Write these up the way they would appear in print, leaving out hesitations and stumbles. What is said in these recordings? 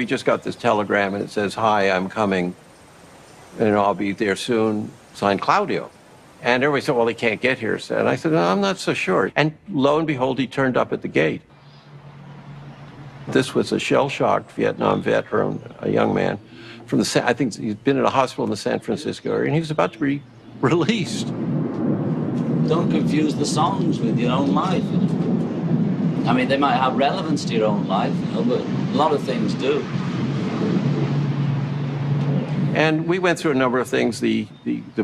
we just got this telegram and it says, hi, I'm coming, and I'll be there soon, signed Claudio. And everybody said, well, he can't get here. And I said, no, I'm not so sure. And lo and behold, he turned up at the gate. This was a shell-shocked Vietnam veteran, a young man from the, I think he'd been in a hospital in the San Francisco area, and he was about to be released. Don't confuse the songs with your own life, you know. I mean, they might have relevance to your own life, you know, but a lot of things do. And we went through a number of things. The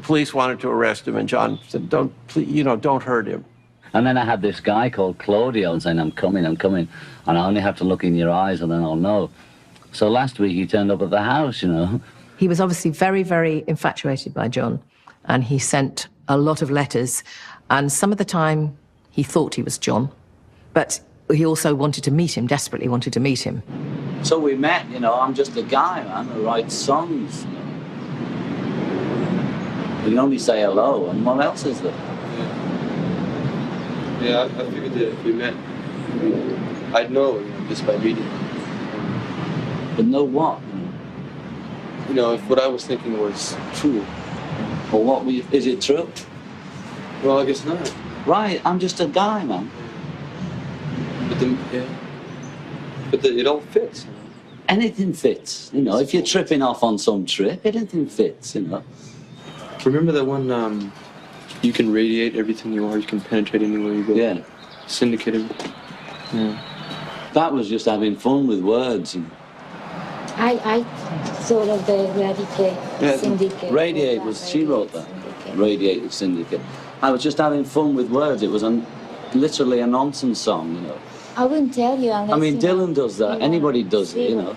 police wanted to arrest him, and John said, don't hurt him. And then I had this guy called Claudio saying, I'm coming, and I only have to look in your eyes and then I'll know. So last week he turned up at the house, you know. He was obviously very, very infatuated by John, and he sent a lot of letters, and some of the time he thought he was John, but he also wanted to meet him, desperately wanted to meet him. So we met, you know. I'm just a guy, man, who writes songs, you know. You can only say hello, and what else is there? Yeah, I figured that if we met, I'd know, you know, just by reading. But know what? You know, if what I was thinking was true. Or what were you, is it true? Well, I guess not. Right, I'm just a guy, man. But it all fits. You know? Anything fits, you know. If you're tripping off on some trip, anything fits, you know. Remember that one, you can radiate everything you are, you can penetrate anywhere you go? Yeah. Syndicate everything. Yeah. That was just having fun with words. And I sort of the Radiate Syndicate. Radiate was, she wrote that. Radiate Syndicate. I was just having fun with words. It was literally a nonsense song, you know. I wouldn't tell you unless... I mean, Dylan does that. Anybody does it, you know.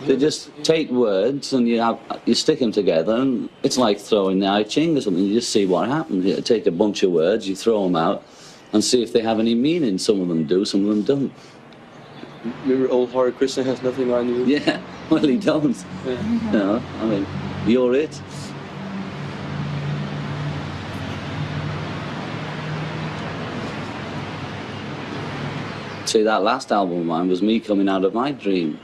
They just take words and you stick them together, and it's like throwing the I Ching or something. You just see what happens. You take a bunch of words, you throw them out, and see if they have any meaning. Some of them do, some of them don't. Remember old Hare Krishna has nothing on you? Yeah, well, he don't. Yeah. You know, I mean, you're it. See, that last album of mine was me coming out of my dream.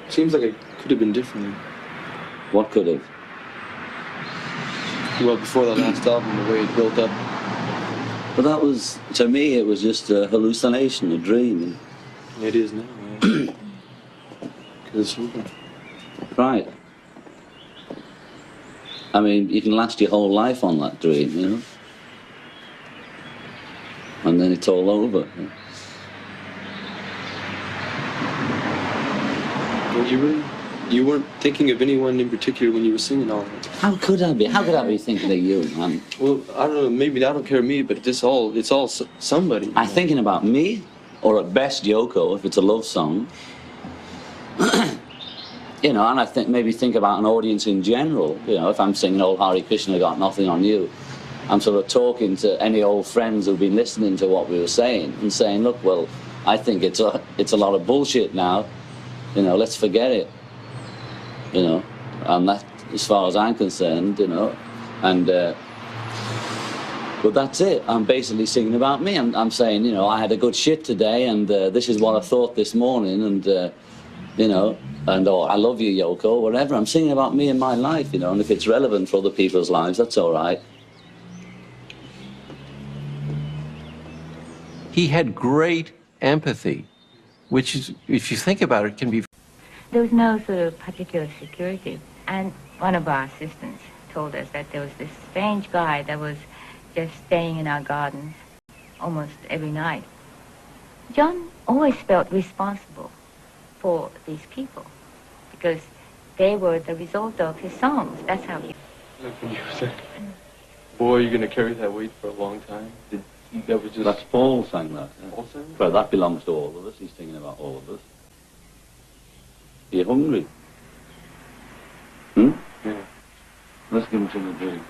Seems like it could have been different. What could have? Well, before the last album, the way it built up. But that was, to me, it was just a hallucination, a dream. It is now, yeah. 'Cause it's over. Right. I mean, you can last your whole life on that dream, you know? And then it's all over. Well, you weren't thinking of anyone in particular when you were singing all that. How could I be? How could I be thinking of you, man? Well, I don't know, maybe I don't care me, but it's all somebody. I'm thinking about me, or at best Yoko, if it's a love song. You know, and I maybe think about an audience in general. You know, if I'm singing Old Hare Krishna, Got Nothing on You, I'm sort of talking to any old friends who've been listening to what we were saying and saying, look, well, I think it's a lot of bullshit now. You know, let's forget it. You know, and that, as far as I'm concerned, you know, and but that's it. I'm basically singing about me. I'm saying, you know, I had a good shit today, and this is what I thought this morning, and you know, and oh, I love you, Yoko, whatever. I'm singing about me and my life, you know, and if it's relevant for other people's lives, that's all right. He had great empathy, which is, if you think about it, can be... There was no sort of particular security. And one of our assistants told us that there was this strange guy that was just staying in our gardens almost every night. John always felt responsible for these people because they were the result of his songs. That's how he... Boy, you're going to carry that weight for a long time. That was just... That's Paul sang that. Yeah. Paul sang that? Well, that belongs to all of us. He's thinking about all of us. Are you hungry? Hmm? Yeah. Let's give him something to drink.